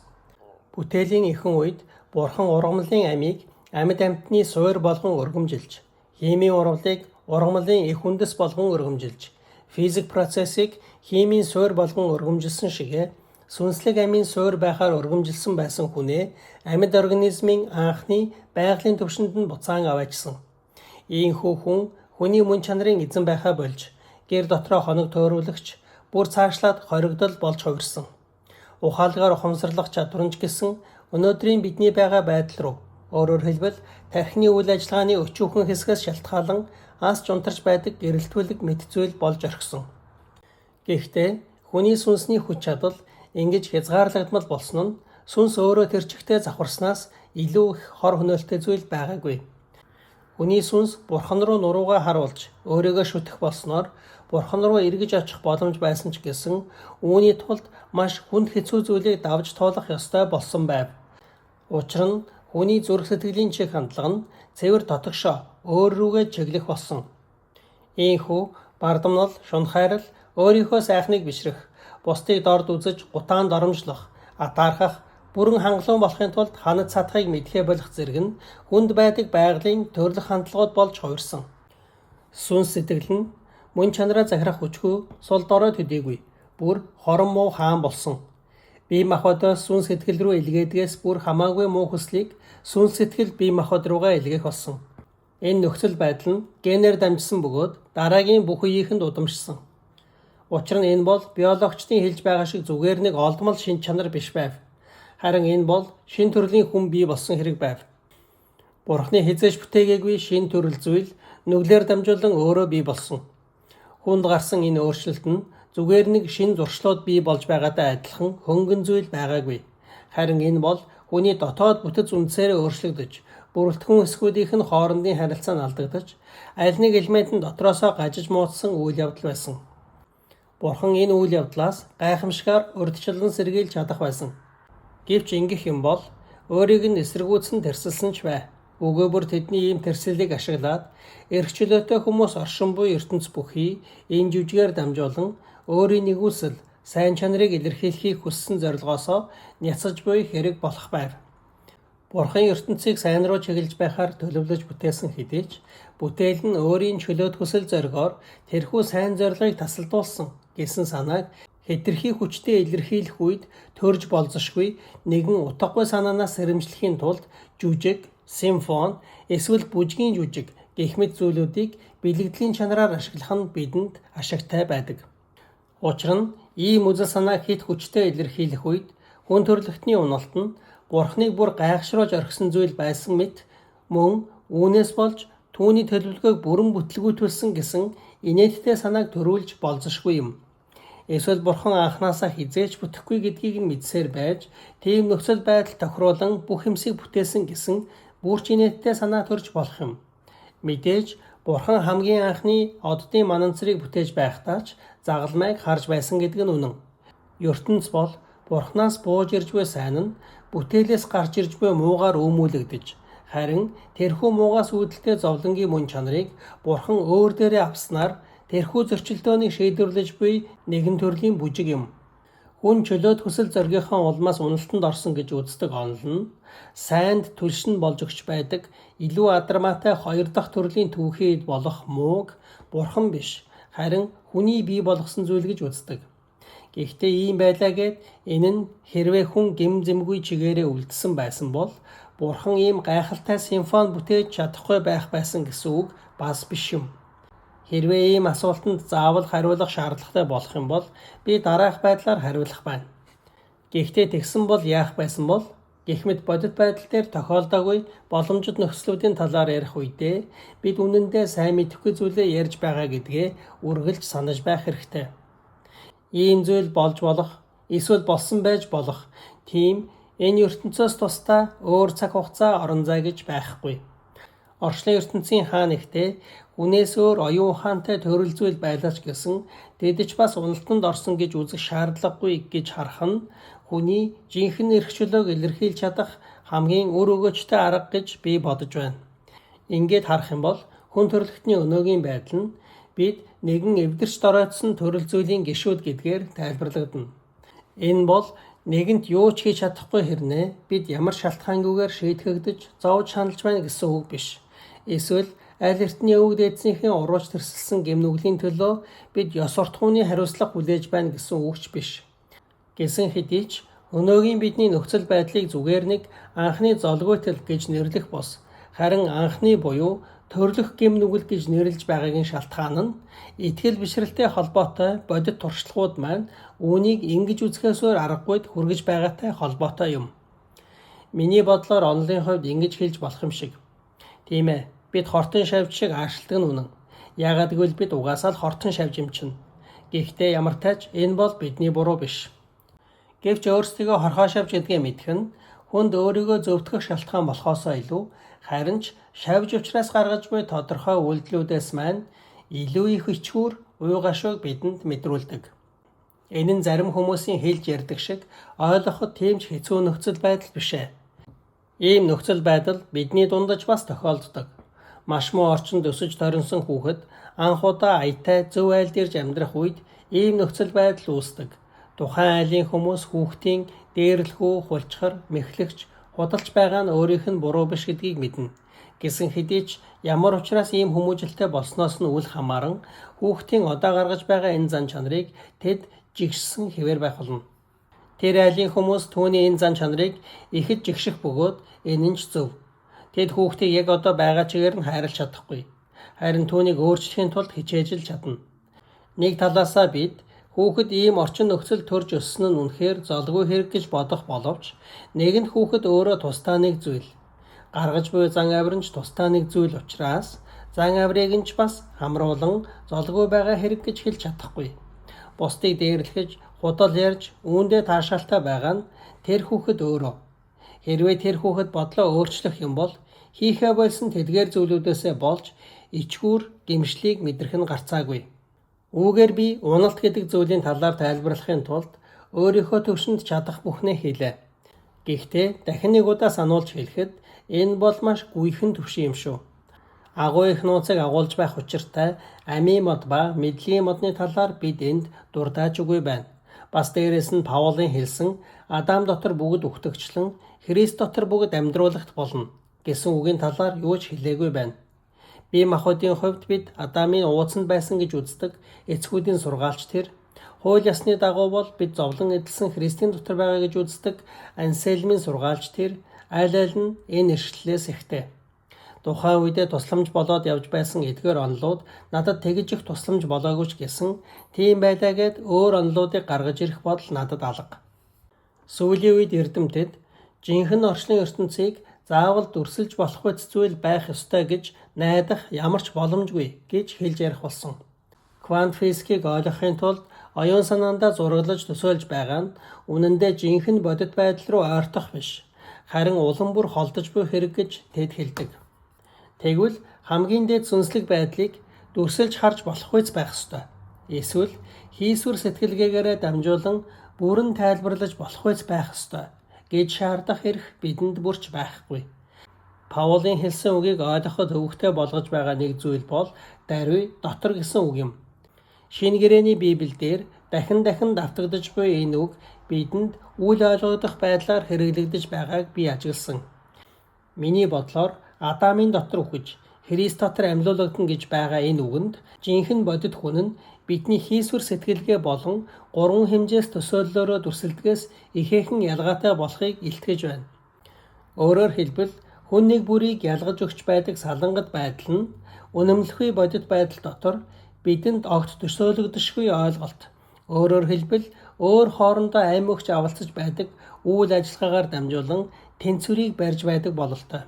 Speaker 1: Бүтээлийн эхэн үед Бурхан ургамлын амийг амьд амьтны суур болгон өргөмжилж, химийн урвалыг ургамлын их үндэс болгон өргөмжилж, физик процессыг химийн суур болгон өргөмжилсэн шигэ Сүнслэг амийн суур байхаар өргөмжилсөн байсан хүнээ амьд организмын анхны байгалийн төвшөнд нь буцаан аваачсан. Ийхүү хүн хүний мөн чанарын эзэн байхаа болж гэр дотроо хоног тойруулагч бүр цаашлаад хоригдол болж хувирсан. Ухаалгаар ухамсарлах чадваранч гэсэн өнөөдрийн бидний байгаа байдал руу, өөрөөр хэлбэл тархины үйл ажиллагааны өчүүхэн хэсгээс шалтгаалan ас жунтарч байдаг гэрэлтүүлэг мэд зүйл болж орхисон. Гэхдээ хүний сүнсний хүч чадал ингэж хязгаарлагдмал болсон нь сүнс өөрөө тэр чигтээ завхарснаас илүү их хор хөнөөлтэй зүйл байгаагүй. Хүний сүнс Бурхан руу нуруугаа харуулж өөрийгөө шүтэх болсноор Бурхан руу эргэж очих боломж байсан ч гэсэн үүний тулд маш хүнд хэцүү зүйлийг давж тоолох ёстой болсон байв. Учир нь хүний зүрх сэтгэлийн чиг хандлага нь цэвэр дотогшоо өөр рүүгээ чиглэх болсон. Ийхүү бардамнал, шунхайрал, өөрийнхөө сайхныг бишрэх, бусдыг дорд үзэж гутаан доромжлох, атаархах, бүрэн хангалуун болохын тулд ханад сатахыг мэдхээ болох зэрэг нь хүнд байдаг байгалийн төрөлх хандлагууд болж хувирсан. Сүнс сэтгэл нь мөн чанараа захирах хүчгүй сул дорой төдийгүй бүр хорон муу хаан болсон. Бие махбодоос сүнс сэтгэл рүү илгээдгээс бүр хамаагүй муу хүслийг сүнс сэтгэл бие махбод руугаа илгээх болсон. Энэ нөхцөл байдал нь генээр дамжсан бөгөөд дараагийн бүх үеийнхэнд удамшсан. Учир нь энэ бол биологчдын хэлж байгаа шиг зүгээр нэг олдмол шин чанар биш байв. Харин энэ бол шин төрлийн хүн бий болсон хэрэг байв. Бурхны хизээж бүтээгээгүй шин төрөл зүйл нүглээр дамжуулан өөрөө бий болсон. Хүнд гарсан энэ өөрчлөлт нь зүгээр нэг шин зуршлууд бий болж байгаатай адилхан хөнгөн зүйл байгаагүй. Харин энэ бол хүний дотоод бүтэц үндсээр өөрчлөгдөж, бүрэлдэхүүн хэсгүүдийнх нь хоорондын харилцаа нь алдагдаж, аль нэг элемент нь дотроосоо гажиж муудсан үйл явдал байсан. Бурхан энэ үйл явдлаас гайхамшигаар урьдчилан сэргийлж чадах байсан. Гэвч ингэх юм бол өөрийг нь эсэргүүцэн тэрсэлсэн ч бай. Өгөө бүр тэдний ийм тэрслэлийг ашиглаад эрх чөлөөтэй хүмүүс оршин буй ертөнц бүхий энэ жүжгээр дамжуулан өөрийн нэгүсэл сайн чанарыг илэрхийлэхийг хүссэн зорилгоосоо няцаж буй хэрэг болох байв. Бурхан ертөнцийг сайн руу чиглэж байхаар төлөвлөж бүтээсэн хэдий ч бүтээл нь өөрийн чөлөөт хүсэл зоригоор тэрхүү сайн зорилгыг тасалдуулсан гэсэн санааг хэтэрхий хүчтэй илэрхийлэх үед төрж болзошгүй нэгэн утгагүй санаанаас сэрэмжлэхийн тулд жүжиг, симфон, эсвэл бүжгийн жүжиг гэх мэт зүйлүүдийг бэлэгдлийн чанараар ашиглах нь бидэнд ашигтай байдаг. Учир нь ийм үзэл санааг хэд хүчтэй илэрхийлэх үед хүн төрлөختний уналт нь Бурхныг бүр гайхшруулж орхисон зүйл байсан мэт мөн үүнээс болж түүний төлөвлөгөөг бүрэн бүтлгүүтүүлсэн гэсэн инээдтэй санааг төрүүлж болзошгүй юм. Эсвэл Бурхан анхнаасаа хизээж бүтэхгүй гэдгийг нь мэдсээр байж тийм нөхцөл байдал тохируулан бүх юмсыг бүтээсэн гэсэн бүрч инээдтэй санаа төрж болох юм. Мэдээж Бурхан хамгийн анхны оддын мананцрыг бүтээж байхдаа ч загалмайг харж байсан гэдэг нь үнэн. ертөнц бол Бурханаас бууж ирж буй сайн нь бүтээлээс гарч ирж буй муугаар өмүүлэгдэж, харин тэрхүү муугаас үүдэлтэй зовлонгийн мөн чанарыг Бурхан өөр дээрээ авснаар тэрхүү зөрчилдөөнийг шийдвэрлэж буй нэгэн төрлийн бүжиг юм. Хүн чөлөөт хүсэл зоригийнхаа улмаас уналтанд орсон гэж үздэг онол нь сайнд түлшин болж өгч байдаг илүү адармаатай хоёр дахь төрлийн түүхийд болох мууг Бурхан биш, харин хүний бий болгосон зүйл гэж үздэг. Гэхдээ ийм байлаа гэд энэ нь хэрвээ хүн гим зэмгүй чигээрээ үлдсэн байсан бол Бурхан ийм гайхалтай симфон бүтээж чадахгүй байх байсан гэсэн үг бас биш юм. Хэрвээ ийм асуултанд заавал хариулах шаардлагатай болох юм бол би дараах байдлаар хариулах байна. Гэхдээ тэгсэн бол яах байсан бол гэх мэт бодит байдал дээр тохиолдоогүй боломжит нөхцлүүдийн талаар ярих үедээ бид үнэндээ сайн мэдэхгүй зүйлээ ярьж байгаа гэдгээ үргэлж санаж байх хэрэгтэй. Ийм зүйл болж болох, эсвэл болсон байж болох тийм энэ ертөнцөөс тусдаа өөр цаг хугацаа орон зай гэж байхгүй. Орчлон ертөнцийн хаан ихтэй үнээс өөр оюун ухаантай төрөл зүйл байлаач гэсэн тэдэж бас уналтанд орсон гэж үзэх шаардлагагүй гэж харах нь хүний жинхэнэ эрх чөлөөг илэрхийлж чадах хамгийн өр өгөөжтэй арга гэж би бодож байна. Ингээд харах юм бол хүн төрлөختний өнөөгийн байдал нь бид нэгэн эвдэрч доройтсон төрөл зүйлийн гишүүд гэдгээр тайлбарлагдана. Энэ бол нэгэнт юу ч хийж чадахгүй хэрнээ бид ямар шалтгаангүйгээр шийтгэгдэж зовж шаналж байна гэсэн үг биш. Эсвэл аль эртний өвөг дээдсийнхээ уруулж тэрсэлсэн гэмнүглийн төлөө бид ёс суртахууны хариуцлага хүлээж байна гэсэн үгч биш. Гэсэн хэдий ч өнөөгийн бидний нөхцөл байдлыг зүгээр нэг анхны золгойтол гэж нэрлэх бус харин анхны буюу төрлөх гэм нүгэл гэж нэрлэж байгаагийн шалтгаан нь итгэл бишрэлтэй холбоотой бодит туршлагууд маань үүнийг ингэж үзэхээсээр аргагүйд хүргэж байгаатай холбоотой юм. Миний бодлоор онолын хувьд ингэж хэлж болох юм шиг. Тийм ээ, бид хортон шавж шиг аашилдаг нь үнэн. Яагаад гэвэл бид угаасаа л хортон шавж юм чинь. Гэхдээ ямар тач энэ бол бидний буруу биш. Гэвч өөрсдөө хорхоо шавж гэдгээ мэдэх нь хүнд өөрийгөө зөвтгөх шалтгаан болохоосоо илүү харин ч шавж учраас гаргаж буй тодорхой үйлдэлүүдээс маань илүү их ичгүүр уйгашууг бидэнд мэдрүүлдэг. Энэ нь зарим хүмүүсийн хэлж ярьдаг шиг ойлгоход тийм ч хэцүү нөхцөл байдал биш ээ. Ийм нөхцөл байдал бидний дундаж бас тохиолддог. Маш муу орчинд өсөж торинсон хүүхэд анх удаа аятай зөв айл дээрж амьдрах үед ийм нөхцөл байдал үүсдэг. Тухайн айлын хүмүүс хүүхдийн дээрлэхүү, хулчхар, мэхлэгч, худалч байгаа нь өөрийнх нь буруу биш гэдгийг мэднэ. Гэсэн хэдий ч ямар учраас ийм хүмүүжлтэй болсноос нь үл хамааран хүүхдийн одоо гаргаж байгаа энэ зан чанарыг тэд жигшсэн хэвээр байх болно. Тэр айлын хүмүүс түүний энэ зан чанарыг ихэд жигших бөгөөд энэ нь ч зөв. Тэд хүүхдийг яг одоо байгаа чигээр нь хайрлах чадахгүй. Харин түүнийг өөрчлөхийн тулд хичээж л чадна. Нэг талаасаа бид хүүхэд ийм орчин нөхцөл төрж өссөн нь үнэхээр золгүй хэрэг гэж бодох боловч нэгэнт хүүхэд өөрөө тусдаа нэг зүйл. Гаргаж буй зан авир нь ч тусдаа нэг зүйл учраас зан авирыг нь ч бас хамруулан золгүй байгаа хэрэг гэж хэлж чадахгүй. Бусдыг дээрлэхэж, худал ярьж, үүндээ таашаалтай байгаа нь тэр хүүхэд өөрөө. Хэрвээ тэр хүүхэд бодлоо өөрчлөх юм бол хийхээ болсон тэдгээр зүйлүүдээсээ болж ичгүүр гэмшлийг мэдрэх нь гарцаагүй. Үүгээр би уналт гэдэг зүйлийн талаар тайлбарлахын тулд өөрийнхөө төвшөнд чадах бүхнээ хийлээ. Гэхдээ дахин нэг удаа сануулж хэлэхэд энэ бол маш гүйхэн төвшин юм шүү. Агуу их нууцыг агуулж байх учиртай амийн мод ба мэдлэгийн модны талаар бид энд дурдааж үгүй байна. Бас дээрээс нь Паулийн хэлсэн Адам дотор бүгд үхтэгчлэн Христ дотор бүгд амьдруулагт болно гэсэн үгийн талаар юу ч хэлээгүй байна. Бие махбодын хувьд бид Адамын ууцанд байсан гэж үздэг эцгүүдийн сургаалч тэр. Хууль ёсны дагуу бол бид зовлон эдэлсэн Христийн дотор байгаа гэж үздэг Ансельмийн сургаалч тэр. Аль аль нь энэ эрсдлээс ихтэй. Тухайн үедээ тусламж болоод явж байсан эдгээр онолууд надад тэгж их тусламж болоогүй ч гэсэн тийм байлаа гэд өөр онолуудыг гаргаж ирэх бодол надад алга. Сүүлийн үед эрдэмтэд жинхэнэ орчны ертөнцийг заавал дүрсэлж болох үс зүйл байх ёстой гэж найдах ямар ч боломжгүй гэж хэлж ярих болсон. Квант физикийг ойлгохын тулд оюун санаандаа зураглаж төсөөлж байгаа нь үнэндээ жинхэнэ бодит байдал руу ойртох биш. Харин улам бүр холдож буй хэрэг гэж тэд хэлдэг. Тэгвэл хамгийн дээд сүнслэг байдлыг дүрсэлж харж болох үс байх ёстой. Эсвэл хийсвэр сэтгэлгээгээрээ дамжуулан бүрэн тайлбарлаж болох үс байх ёстой гэж шаардах эрх бидэнд бүрч байхгүй. Паулийн хэлсэн үгийг ойлгоход өвөгтэй болгож байгаа нэг зүйл бол даруй дотор гэсэн үг юм. Шинэ гэрээний Библиэлд дахин давтагдж буй энэ үг бидэнд үл ойлгогдох байдлаар хэрэглэгдэж байгааг би ажигласан. Миний бодлоор Адамын дотор үхэж, Христ дотор амьлуулагдана гэж байгаа энэ үгэнд жинхэнэ бодит хүн нь бидний хийсвэр сэтгэлгээ болон гурван хэмжээс төсөөллөөрөө дүрсэлдгээс ихээхэн ялгаатай болохыг илтгэж байна. Өөрөөр хэлбэл хүн нэг бүрийг ялгаж өгч байдаг салангат байдал нь үнэмлэхүй бодит байдал дотор бидэнд огт төсөөлөгдөшгүй ойлголт. Өөрөөр хэлбэл өөр хоорондоо аймаг өгч авалцаж байдаг үйл ажиллагаагаар дамжуулан тэнцвэрийг барьж байдаг бололтой.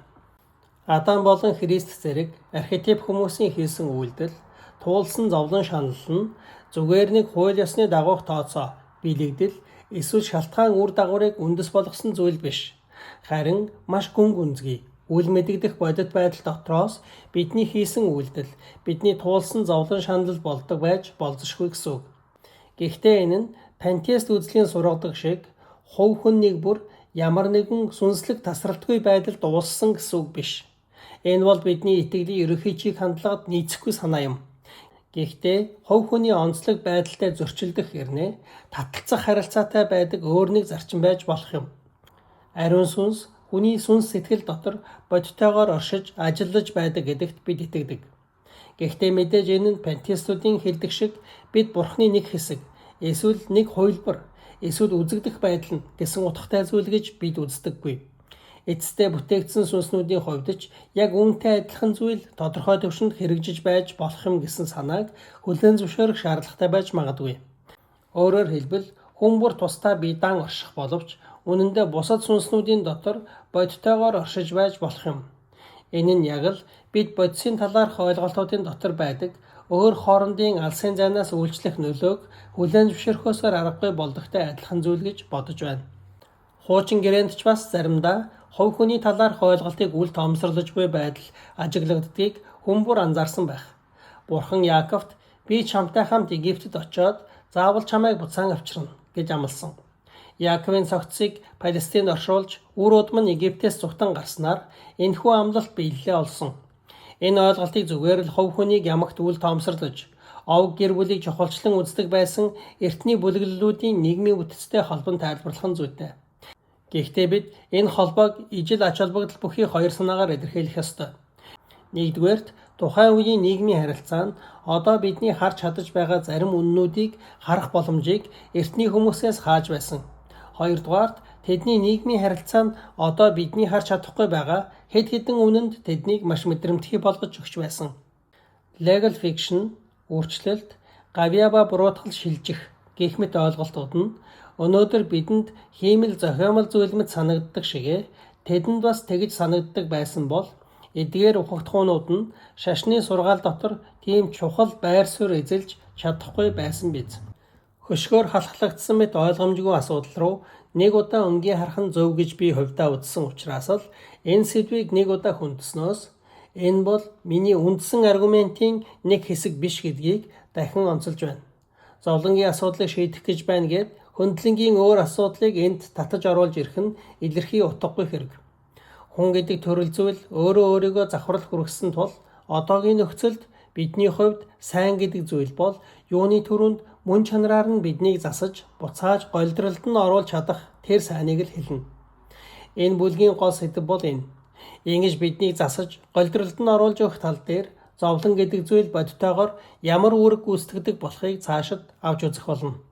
Speaker 1: Адам болон Христ зэрэг архетип хүмүүсийн хийсэн үйлдэл, туулсан зовлон шанал нь зүгээр нэг хууль ёсны дагуух тооцоо, бэлэгдэл, эсвэл шалтгаан үр дагаврыг үндэс болгосон зүйл биш. Харин маш гүн гүнзгий, үл мэдэгдэх бодит байдал дотроос бидний хийсэн үйлдэл, бидний туулсан зовлон шанал болдог байж болзошгүй гэсэн үг. Гэхдээ энэ нь пантеист үзлийн сургадаг шиг хувь хүн нэг бүр ямар нэгэн сүнслэг тасралтгүй байдалд дууссан гэсэн үг биш. Энэ бол бидний итгэлийн ерөнхий чиг хандлагад нийцэхгүй санаа юм. Гэхдээ хувь хүний онцлог байдалтай зөрчилдөх хэрнээ таталцах харилцаатай байдаг өөр нэг зарчим байж болох юм. Ариун сүнс хүний сүнс сэтгэл дотор бодитойгоор оршиж ажиллаж байдаг гэдэгт бид итгэдэг. Гэхдээ мэдээж энэ нь пантеистуудын хэлдэг шиг бид Бурхны нэг хэсэг, эсвэл нэг хувилбар, эсвэл үзэгдэх байдал нь гэсэн утгатай зүйл гэж бид үздэггүй. Эцэстээ бүтээгдсэн сүнснүүдийн хувьд ч яг үүнтэй адилхан зүйл тодорхой төвшөнд хэрэгжиж байж болох юм гэсэн санааг хүлээн зөвшөөрөх шаардлагатай байж магадгүй. Өөрөөр хэлбэл хүн бүр тусдаа биедан орших боловч үнэндээ бусад сүнснүүдийн дотор бодитойгоор оршиж байж болох юм. Энэ нь яг л бид бодисын талаарх ойлголтуудын дотор байдаг өөр хоорондын алсын зайнаас үйлчлэх нөлөөг хүлээн зөвшөөрөхөөсөөр аргагүй болдогтой адилхан зүйл гэж бодож байна. Хуучин гэрээнд ч бас заримдаа хувь хүний талаарх ойлголтыг үл тоомсорлож буй байдал ажиглагддгийг хүн бүр анзаарсан байх. Бурхан Яаковт "Би чамтай хамт Египтэд очиод заавал чамайг буцаан авчирна" гэж амласан. Яаковын цогцыг Палестинд оршуулж үр удам нь Египтээс зүгтэн гарснаар энэхүү амлалт биелэлээ олсон. Энэ ойлголтыг зүгээр л хувь хүнийг ямагт үл тоомсорлож, овг гэр бүлийг чухалчлан үздэг байсан эртний бүлэглэлүүдийн нийгмийн бүтцтэй холбон тайлбарлах нь зүйтэй. Гэхдээ бид энэ холбоог ижил ач холбогдол бүхий хоёр санаагаар илэрхийлэх ёстой. Нэгдүгээрт, тухайн үеийн нийгмийн харилцаа нь одоо бидний харж чадаж байгаа зарим үннүүдийг харах боломжийг эртний хүмүүсээс хааж байсан. Хоёрдугаарт, тэдний нийгмийн харилцаа нь одоо бидний харж чадахгүй байгаа хэд хэдэн үнэнд тэднийг маш мэдрэмтгий болгож өгч байсан. Legal fiction, өөрчлөлт, гавьяа ба буруутгал шилжих гэх мэт ойлголтууд нь өнөөдөр бидэнд хиймэл зохиомол зүйл мэт санагддаг шигэ тэдэнд бас тэгж санагддаг байсан бол эдгээр ухагтхуунууд нь шашны сургаал дотор тийм чухал байр суурь эзэлж чадахгүй байсан биз. Хөшгөөр халахлагдсан мэт ойлгомжгүй асуудал руу нэг удаа өнгийн харах нь зөв гэж би хувьдаа үзсэн учраас л энэ сэдвийг нэг удаа хүндэснөөс энэ бол миний үндсэн аргументийн нэг хэсэг биш гэдгийг дахин онцолж байна. Зовлонгийн асуудлыг шийдэх гэж байна гэд хөндлөнгийн өөр асуудлыг энд татаж оруулж ирэх нь илэрхий утгагүй хэрэг. Хүн гэдэг төрөл зүйл өөрөө өөрийгөө завхрал хүргэсэн тул одоогийн нөхцөлд бидний хувьд сайн гэдэг зүйл бол юуны түрүүнд мөн чанараар нь биднийг засаж, буцааж голдролд нь оруулж чадах тэр сайныг л хэлнэ. Энэ бүлгийн гол сэдэв бол энэ. Ингэж биднийг засаж, голдролд нь оруулж өгөх тал дээр зовлон гэдэг зүйл бодитойгоор ямар үүрэг гүйцэтгэдэг болохыг цаашид авч үзэх болно.